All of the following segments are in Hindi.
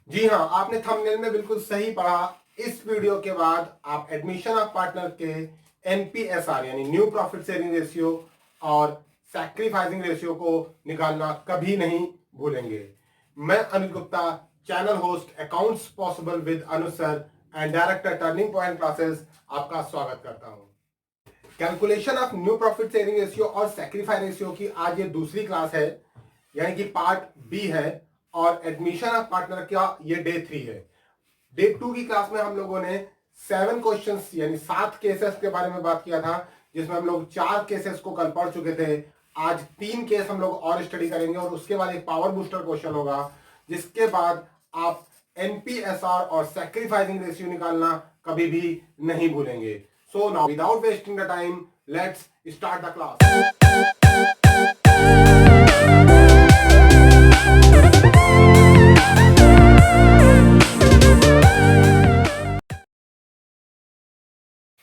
जी हाँ, आपने थंबनेल में बिल्कुल सही पढ़ा। इस वीडियो के बाद आप एडमिशन ऑफ पार्टनर के एनपीएसआर यानी न्यू प्रॉफिट शेयरिंग रेशियो और सैक्रिफाइसिंग रेशियो को निकालना कभी नहीं भूलेंगे। मैं Anil Gupta, channel host accounts possible with Anuj sir and director turning point classes, आपका स्वागत करता हूं। Calculation of new profit sharing ratio और सैक्रिफाइस रेशियो की आज ये दूसरी क्लास है, यानी कि पार्ट बी है, और एडमिशन ऑफ पार्टनर का ये डे 3 है। डे 2 की क्लास में हम लोगों ने 7 क्वेश्चंस यानी 7 केसेस के बारे में बात किया था, जिसमें हम लोग 4 केसेस को कल पढ़ चुके थे। आज 3 केस हम लोग और स्टडी करेंगे और उसके बाद एक पावर बूस्टर क्वेश्चन होगा, जिसके बाद आप एनपीएसआर और सैक्रिफाइसिंग रेशियो निकालना कभी भी नहीं भूलेंगे। So now, without wasting the time, let's start the class.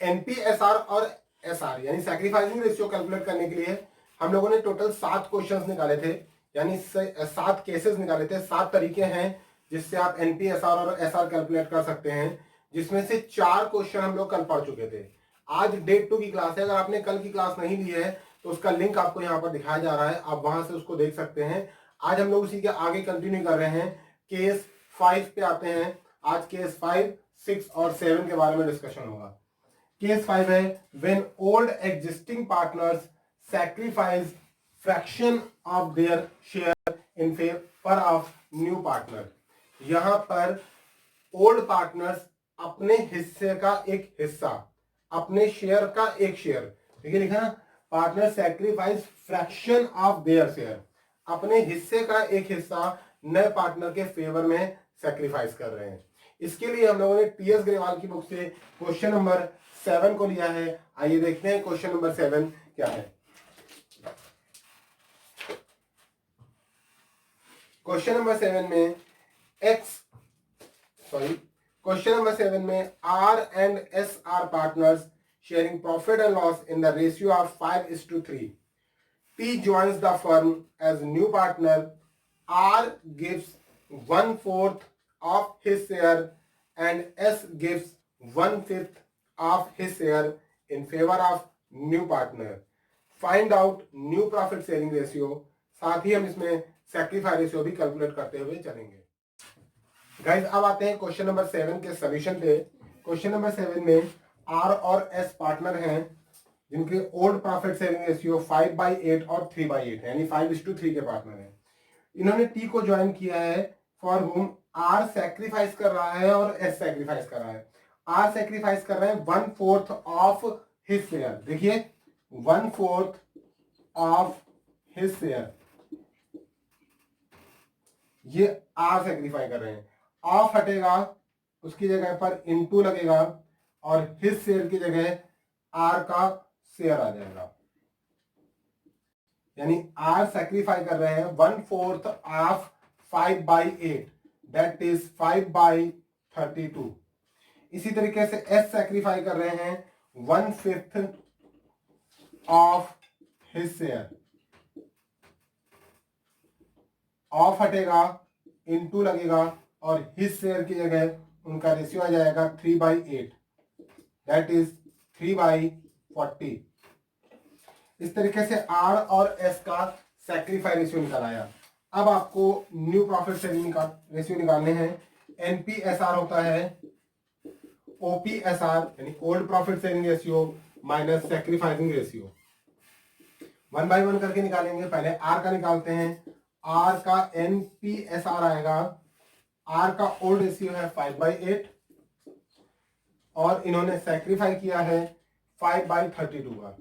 एनपीएसआर और एसआर यानी सैक्रिफाइसिंग रेशियो कैलकुलेट करने के लिए हम लोगों ने टोटल 7 क्वेश्चंस निकाले थे, यानी 7 केसेस निकाले थे। 7 तरीके हैं जिससे आप एनपीएसआर और एसआर कैलकुलेट कर सकते हैं, जिसमें से 4 क्वेश्चन हम लोग कल पढ़ चुके थे। आज डे 2 की क्लास है। अगर आपने कल की क्लास नहीं ली है तो उसका लिंक आपको यहाँ पर दिखाया जा रहा है, आप वहां से उसको देख सकते हैं। आज हम लोग उसी के आगे कंटिन्यू कर रहे हैं। केस 5 पे आते हैं। आज केस 5, 6 और 7 के बारे में डिस्कशन होगा। केस 5 है when old existing partners sacrifice fraction of their share in favour of new partner. यहां पर ओल्ड पार्टनर्स अपने हिस्से का एक हिस्सा, अपने शेयर का एक शेयर, देखिए लिखा ना, partner sacrifice fraction of their share, अपने हिस्से का एक हिस्सा नए पार्टनर के फेवर में सैक्रिफाइस कर रहे हैं। इसके लिए हम लोगों ने टीएस ग्रेवाल की बुक से क्वेश्चन नंबर 7 को लिया है। आइए देखते हैं क्वेश्चन नंबर 7 क्या है। क्वेश्चन नंबर 7 में क्वेश्चन नंबर 7 में R and S are partners sharing profit and loss in the ratio of 5:3. P joins the firm as new partner. R gives 1/4 of his share and S gives 1/5 of his share in favor of new partner. Find out new profit sharing ratio. साथ ही हम इसमें सैक्रिफाइस रेशियो भी कैलकुलेट करते हुए चलेंगे। गाइस, अब आते हैं क्वेश्चन नंबर 7 के सॉल्यूशन पे। क्वेश्चन नंबर 7 में आर और एस पार्टनर हैं, जिनके ओल्ड प्रॉफिट शेयरिंग रेशियो 5/8 और 3/8 है, यानी 5:3 के पार्टनर हैं। इन्होंने टी को ज्वाइन किया है, फॉर हुम आर सैक्रिफाइस कर रहा है और एस सैक्रिफाइस कर रहा है। आर सैक्रिफाइस कर रहे हैं 1/4 ऑफ हिज शेयर। देखिए 1/4 ऑफ हिज शेयर, ये आर सैक्रिफाइस कर रहे हैं। ऑफ हटेगा, उसकी जगह पर इनटू लगेगा और हिज शेयर की जगह आर का शेयर आ जाएगा, यानी आर सैक्रिफाई कर रहे हैं 1/4 ऑफ 5/8, दैट इज 5/32। इसी तरीके से एस सैक्रिफाई कर रहे हैं 1/5 ऑफ हिज शेयर। ऑफ हटेगा, इनटू लगेगा और हिज शेयर की जगह उनका रेशियो आ जाएगा 3/8, दैट इज 3/40। इस तरीके से आर और एस का सैक्रिफाइस रेशियो निकाला। अब आपको न्यू प्रॉफिट शेयरिंग रेशियो निकालने हैं। एनपीएसआर होता है ओपीएसआर यानी old profit sharing ratio minus sacrificing ratio. 1 by 1 करके निकालेंगे। पहले आर का निकालते हैं। आर का एनपीएसआर आएगा, आर का ओल्ड रेशियो है 5/8 और इन्होंने सैक्रिफाई किया है 5/32 का।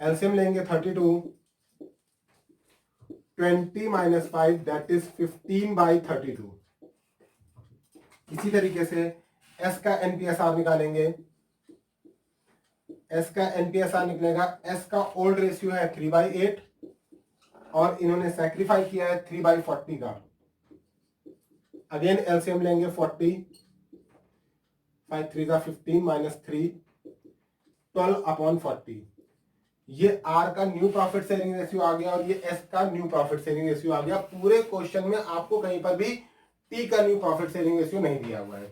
एलसीएम लेंगे 32, 20 माइनस 5 दैट इज 15/32। इसी तरीके से एस का एनपीएसआर निकालेंगे। एस का एनपीएसआर निकलेगा, एस का ओल्ड रेशियो है 3/8 और इन्होंने सैक्रिफाई किया है 3/40 का। अगेन एलसीएम लेंगे 40, 5 3 का 15 माइनस 3, 12/40। ये आर का न्यू प्रॉफिट शेयरिंग रेशियो आ गया और ये एस का न्यू प्रॉफिट शेयरिंग रेशियो आ गया। पूरे क्वेश्चन में आपको कहीं पर भी टी का न्यू प्रॉफिट शेयरिंग रेशियो नहीं दिया हुआ है।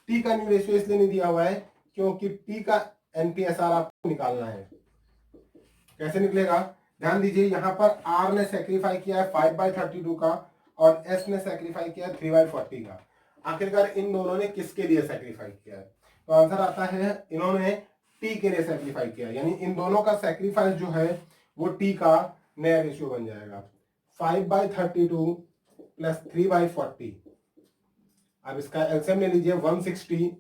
टी का न्यू रेशियो इसलिए नहीं दिया हुआ है क्योंकि टी का एनपीएसआर आपको निकालना है। कैसे निकलेगा, ध्यान दीजिए, यहाँ पर आर ने सेक्रीफाई किया है 5/32 का और एस ने सेक्रीफाई किया है 3/40 का। आखिरकार इन दोनों ने किसके लिए सेक्रीफाई किया है? तो आंसर आता है इन्होंने टी के लिए सेक्रीफाई किया, यानी इन दोनों का सेक्रीफाइस जो है वो टी का नया रेशियो बन जाएगा 5/32 प्लस 3/40। अब इसका एलसीएम ले लीजिए 160,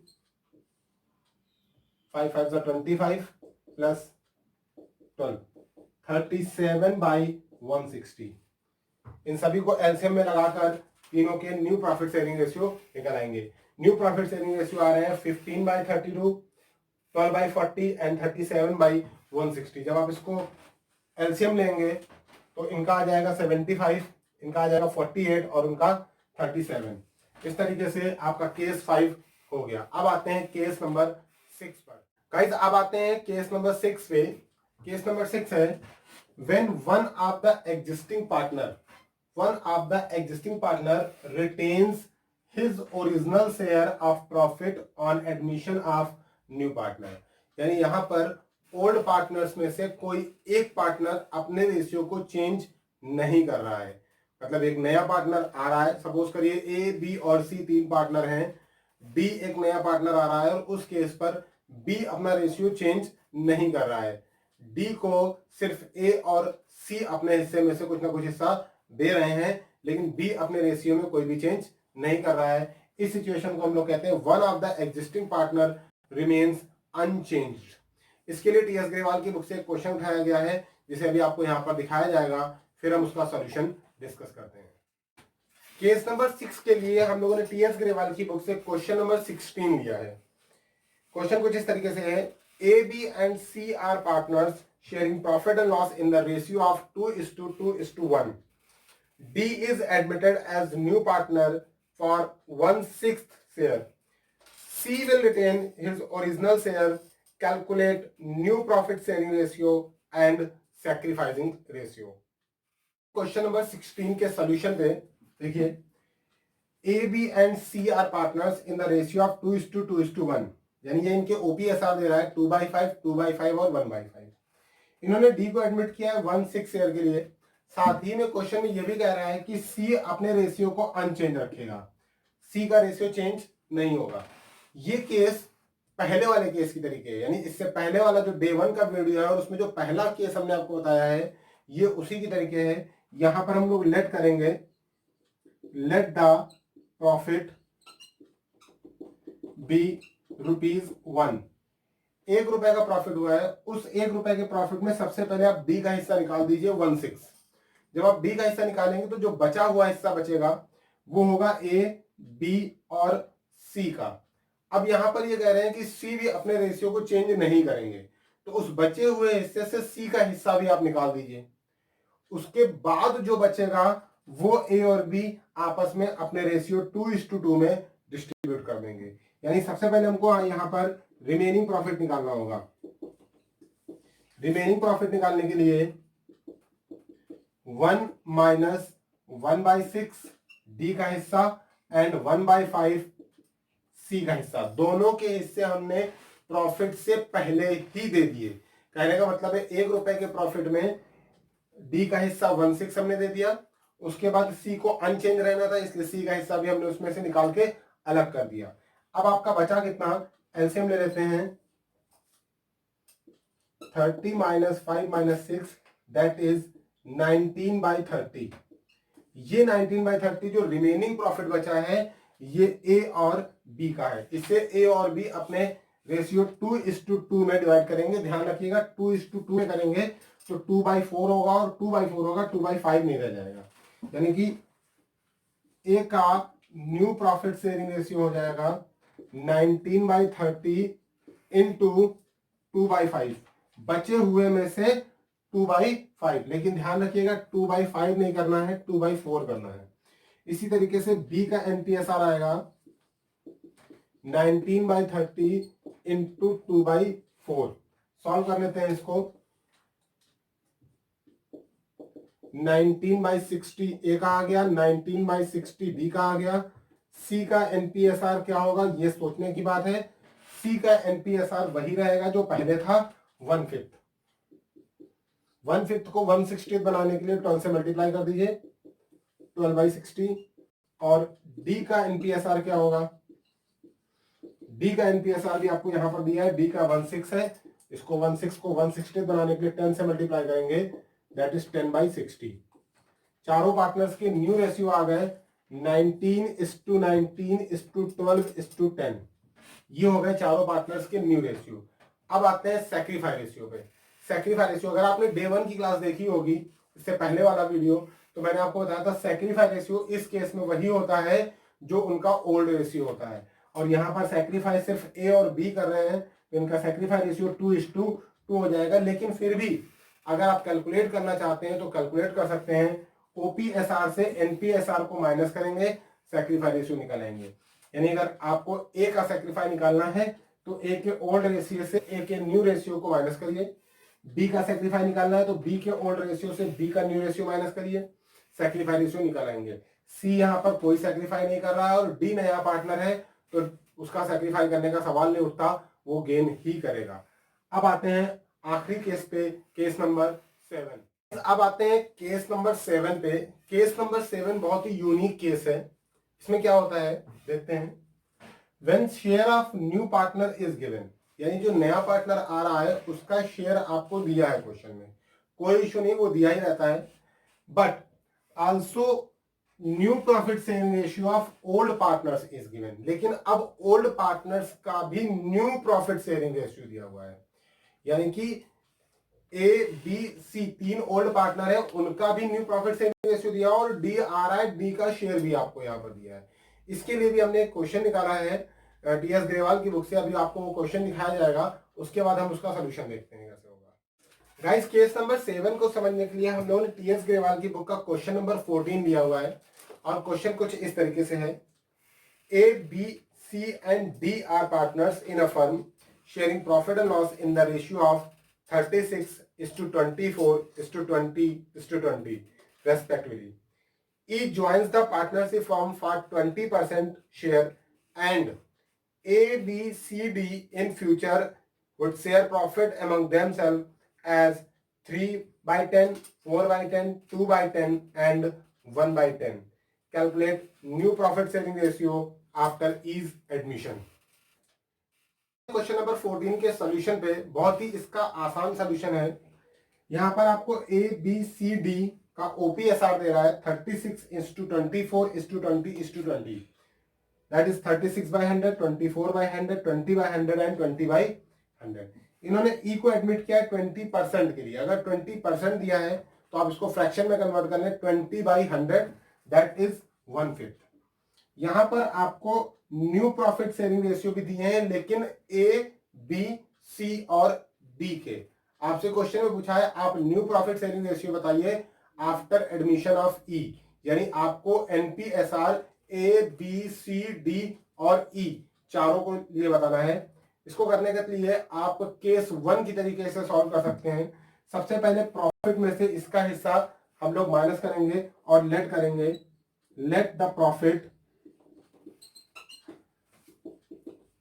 5 5 25 प्लस 12 37/160। इन सभी को एलसीएम में लगाकर तीनों के न्यू प्रॉफिट शेयरिंग रेशियो निकल आएंगे। न्यू प्रॉफिट शेयरिंग रेशियो आ रहे हैं 15/32, 12/40 एंड 37/160। जब आप इसको एलसीएम लेंगे तो इनका आ जाएगा 75, इनका आ जाएगा 48 और उनका 37। इस तरीके से आपका केस 5 हो गया। अब आते हैं केस नंबर 6 पर। गाइस अब आते हैं केस नंबर 6 पे। केस नंबर 6 है when one of the existing partner retains his original share of profit on admission of new partner। यानी यहां पर ओल्ड पार्टनर्स में से कोई एक पार्टनर अपने रेशियो को चेंज नहीं कर रहा है। मतलब एक नया पार्टनर आ रहा है, सपोज करिए ए बी और सी 3 पार्टनर हैं, बी एक नया पार्टनर आ रहा है और उस केस पर बी अपना रेशियो चेंज नहीं कर रहा है। डी को सिर्फ ए और सी अपने हिस्से में से कुछ ना कुछ हिस्सा दे रहे हैं, लेकिन बी अपने रेशियो में कोई भी चेंज नहीं कर रहा है। इस सिचुएशन को हम लोग कहते हैं one of the existing partner remains unchanged. इसके लिए टीएस ग्रेवाल की बुक से एक क्वेश्चन उठाया गया है जिसे अभी आपको यहाँ पर दिखाया जाएगा, फिर हम उसका सॉल्यूशन डिस्कस करते हैं। केस नंबर 6 के लिए हम लोगों ने टीएस ग्रेवाल की बुक से क्वेश्चन नंबर 16 लिया है। क्वेश्चन कुछ इस तरीके से है, A B and C are partners sharing profit and loss in the ratio of 2:2:1. D is admitted as new partner for 1/6 share. C will retain his original share, calculate new profit sharing ratio and sacrificing ratio. Question number 16 के सॉल्यूशन पे देखिए, A, B and C are partners in the ratio of 2:2:1, यानी ये इनके OPSR दे रहा है 2/5, 2/5 और 1/5। इन्होंने डी को एडमिट किया है 1/6 शेयर के लिए। साथ ही में क्वेश्चन में ये भी कह रहा है कि सी अपने रेशियो को अनचेंज रखेगा, सी का रेशियो चेंज नहीं होगा। ये केस पहले वाले केस की तरीके है, यानी इससे पहले वाला जो डे 1 का वीडियो है और उसमें जो पहला केस हमने आपको बताया है ये उसी की तरीके है। यहां पर हम लोग लेट करेंगे, लेट द प्रॉफिट बी ₹1। 1 रुपए का प्रॉफिट हुआ है, उस 1 रुपए के प्रॉफिट में सबसे पहले आप डी का हिस्सा निकाल दीजिए 1/6। जब आप डी का हिस्सा निकालेंगे तो जो बचा हुआ हिस्सा बचेगा वो होगा ए, बी और सी का। अब यहां पर ये कह रहे हैं कि सी भी अपने रेशियो को चेंज नहीं करेंगे, तो उस बचे हुए हिस्से से सी का हिस्सा भी आप निकाल दीजिए। उसके बाद जो बचेगा वो ए और बी आपस में अपने रेशियो 2:2 में डिस्ट्रीब्यूट कर देंगे। यानी सबसे पहले हमको यहां पर रिमेनिंग प्रॉफिट निकालना होगा। रिमेनिंग प्रॉफिट निकालने के लिए 1 माइनस 1/6 डी का हिस्सा एंड 1/5 सी का हिस्सा, दोनों के हिस्से हमने प्रॉफिट से पहले ही दे दिए। कहने का मतलब है 1 रुपए के प्रॉफिट में डी का हिस्सा 1/6 हमने दे दिया, उसके बाद सी को अनचेंज रहना था इसलिए सी का हिस्सा भी हमने उसमें से निकाल के अलग कर दिया। अब आपका बचा कितना, एलसीएम ले लेते हैं 30 - 5 - 6 दैट इज 19/30। ये 19/30 जो रिमेनिंग प्रॉफिट बचा है ये ए और बी का है। इससे ए और बी अपने रेशियो 2:2 में डिवाइड करेंगे। ध्यान रखिएगा 2:2 में करेंगे तो 2/4 होगा और 2/4 होगा, 2/5 नहीं रह जाएगा। यानी कि ए का न्यू प्रॉफिट शेयरिंग रेशियो हो जाएगा 19/30 इंटू 2/5, बचे हुए में से 2/5। लेकिन ध्यान रखिएगा 2/5 नहीं करना है, 2/4 करना है। इसी तरीके से बी का एनपीएसआर आएगा 19/30 इंटू 2/4। सॉल्व कर लेते हैं इसको। 19/60 ए का आ गया, 19/60 बी का आ गया, सी का एनपीएसआर क्या होगा, ये सोचने की बात है। सी का एनपीएसआर वही रहेगा जो पहले था, 1/5। 1/5 को 1/60 बनाने के लिए 12 से मल्टीप्लाई कर दीजिए, 12/60। और डी का एनपीएसआर क्या होगा, डी का एनपीएसआर भी आपको यहां पर दिया है, डी का 16 है। इसको 16 को 1/60 बनाने के लिए 10 से मल्टीप्लाई करेंगे, दैट इज 10/60। चारों पार्टनर्स के न्यू रेशियो आ गए 19:19:12:10। ये हो गए चारों पार्टनर्स के न्यू रेशियो। अब आते हैं सैक्रिफाई रेशियो पे। सैक्रिफाई रेशियो अगर आपने डे 1 की क्लास देखी होगी, इससे पहले वाला वीडियो, तो मैंने आपको बताया था सैक्रिफाई रेशियो इस केस में वही होता है जो उनका ओल्ड रेशियो होता है। और यहाँ पर सैक्रिफाई सिर्फ ए और बी कर रहे हैं, तो इनका सैक्रिफाई रेशियो 2:2 हो जाएगा। लेकिन फिर भी अगर आप कैलकुलेट करना चाहते हैं तो कैलकुलेट कर सकते हैं। ओपीएसआर से एनपीएसआर को माइनस करेंगे, सैक्रिफाई रेशियो निकालेंगे। यानी अगर आपको ए का सैक्रिफाई निकालना है तो ए के ओल्ड रेशियो से ए के न्यू रेशियो को माइनस करिए। बी का सैक्रिफाई निकालना है तो बी के ओल्ड रेशियो से बी का न्यू रेशियो माइनस करिए, सैक्रिफाई रेशियो निकालेंगे। सी यहाँ पर कोई सैक्रिफाई नहीं कर रहा है और डी नया पार्टनर है, तो उसका सैक्रिफाई करने का सवाल नहीं उठता, वो गेन ही करेगा। अब आते हैं आखिरी केस पे, केस नंबर 7। अब आते हैं केस नंबर 7 पे। केस नंबर 7 बहुत ही यूनिक केस है। इसमें क्या होता है देखते हैं। When share of new partner is given, यानी जो नया पार्टनर आ रहा है उसका शेयर आपको दिया है क्वेश्चन में, कोई इशू नहीं, वो दिया ही रहता है। But also new profit sharing ratio of old partners is given, लेकिन अब ओल्ड पार्टनर्स का भी न्यू प्रॉफिट शेयरिंग रेशियो दिया हुआ है। यानी कि A B C 3 old partner है, उनका भी न्यू प्रॉफिट शेयरिंग रेशियो दिया और डी आ रहा है, डी का शेयर भी आपको यहाँ पर दिया है। इसके लिए भी हमने एक क्वेश्चन निकाला है टीएस ग्रेवाल की बुक से, अभी आपको वो क्वेश्चन दिखाया जाएगा, उसके बाद हम उसका सोल्यूशन देखते हैं कैसे होगा। गाइस केस नंबर 7 को समझने के लिए हम लोगों ने टीएस ग्रेवाल की बुक का क्वेश्चन नंबर 14 लिया हुआ है और क्वेश्चन कुछ इस तरीके से है। A B C and D are partners in a firm sharing profit and loss in the ratio of 36:24:20:20 respectively. Each joins the partnership firm for 20% share and A, B, C, D in future would share profit among themselves as 3/10, 4/10, 2/10 and 1/10. Calculate new profit sharing ratio after each admission. Question number 14 के सोल्यूशन पे बहुत ही इसका आसान सोल्यूशन है। यहाँ पर आपको ए बी सी डी का ओपीएसआर दे रहा है 36:24:20:20, दैट इज 36/100, 24/100, 20/100 एंड 20/100। इन्होंने ई को एडमिट किया है 20% के लिए। अगर 20% दिया है तो आप इसको फ्रैक्शन में कन्वर्ट कर लें, 20/100 दैट इज 1/5। यहां पर आपको न्यू प्रॉफिट शेयरिंग रेशियो भी दिए हैं, लेकिन ए बी सी और डी के। आपसे क्वेश्चन में पूछा है आप न्यू प्रॉफिट शेयरिंग रेशियो बताइए आफ्टर एडमिशन ऑफ ई, यानी आपको एनपीएसआर ए बी सी डी और ई चारों को लिए बताना है। इसको करने के लिए आप केस 1 की तरीके से सॉल्व कर सकते हैं। सबसे पहले प्रॉफिट में से इसका हिस्सा हम लोग माइनस करेंगे और लेट करेंगे, let the profit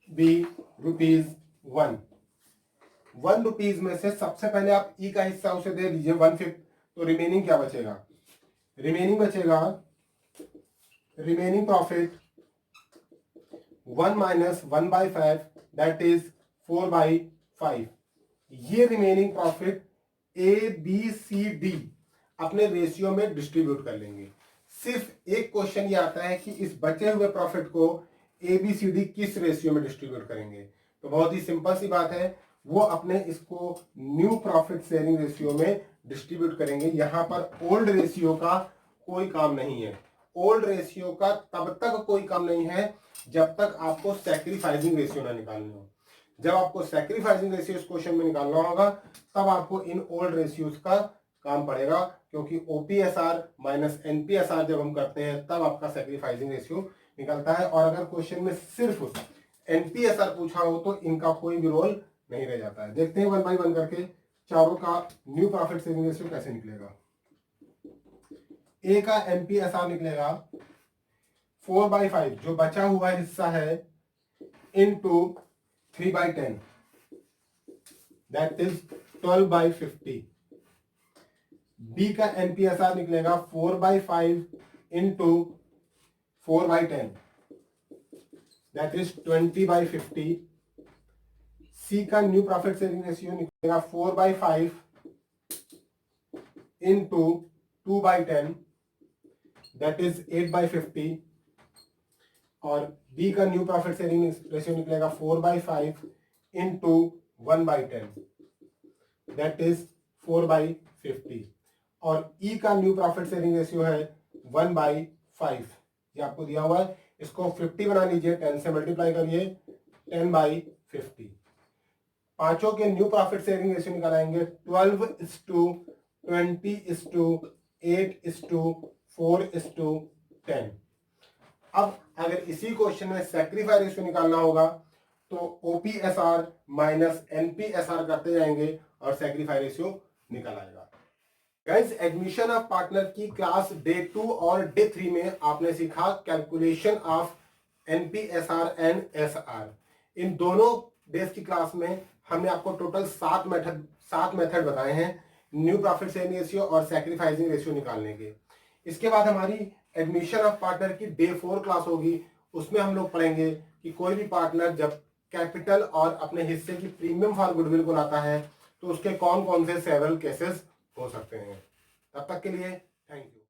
be ₹1। 1 rupees में से सबसे पहले आप ई का हिस्सा उसे दे दीजिए 1/5, तो रिमेनिंग क्या बचेगा, रिमेनिंग बचेगा remaining profit 1 minus 1/5 that is 4/5। ये remaining profit A B C D अपने रेशियो में डिस्ट्रीब्यूट कर लेंगे। सिर्फ एक क्वेश्चन ये आता है कि इस बचे हुए प्रॉफिट को ए बी सी डी किस रेशियो में डिस्ट्रीब्यूट करेंगे। तो बहुत ही सिंपल सी बात है, वो अपने इसको न्यू प्रॉफिट शेयरिंग रेशियो में डिस्ट्रीब्यूट करेंगे। यहां पर ओल्ड रेशियो का कोई काम नहीं है। ओल्ड रेशियो का तब तक कोई काम नहीं है जब तक आपको सैक्रिफाइसिंग रेशियो ना निकालनी हो। जब आपको सैक्रिफाइसिंग रेशियो इस क्वेश्चन में निकालना होगा तब आपको इन ओल्ड रेशियोज का काम पड़ेगा, क्योंकि ओपीएसआर माइनस एनपीएसआर जब हम करते हैं तब आपका सैक्रिफाइसिंग रेशियो निकलता है। और अगर क्वेश्चन में सिर्फ एनपीएसआर पूछा हो तो इनका कोई भी रोल नहीं रह जाता है। देखते हैं 1 बाय 1 करके चारों का न्यू प्रॉफिट शेयरिंग रेशियो कैसे निकलेगा। ए का एनपीएसआर निकलेगा 4/5 जो बचा हुआ हिस्सा है इनटू 3/10 दैट इज 12/50। बी का एनपीएसआर निकलेगा 4/5 इंटू 4/10 दैट इज 20/50। सी का न्यू प्रॉफिट शेयरिंग रेशियो निकलेगा 4/5 इंटू 2/10 दैट इज 8/50। और डी का न्यू प्रॉफिट शेयरिंग रेशियो निकलेगा 4/5 इंटू 1/10 दैट इज 4/50। और ई का न्यू प्रॉफिट शेयरिंग रेशियो है 1/5। ये आपको दिया हुआ है, इसको 50 बना लीजिए, 10 से मल्टीप्लाई करिए, 10/50। पांचों के न्यू प्रॉफिट शेयरिंग रेशियो निकालेंगे 12:20:8:4:10। अब अगर इसी क्वेश्चन में सैक्रिफाइस रेशियो निकालना होगा तो ओपीएसआर माइनस एनपीएसआर करते जाएंगे और सैक्रिफाइस रेशियो निकल आएगा। गाइस, एडमिशन ऑफ पार्टनर की क्लास डे 2 और डे 3 में आपने सीखा calculation of NPSR and SR. इन दोनों डेज की क्लास में हमने आपको टोटल 7 मेथड बताए हैं न्यू प्रॉफिट शेयरिंग रेशियो और सैक्रिफाइसिंग रेशियो निकालने के। इसके बाद हमारी एडमिशन ऑफ पार्टनर की डे 4 क्लास होगी, उसमें हम लोग पढ़ेंगे कि कोई भी पार्टनर जब कैपिटल और अपने हिस्से की प्रीमियम फॉर गुडविल को लाता है तो उसके कौन कौन से सेवरल केसेस हो सकते हैं। तब तक के लिए थैंक यू।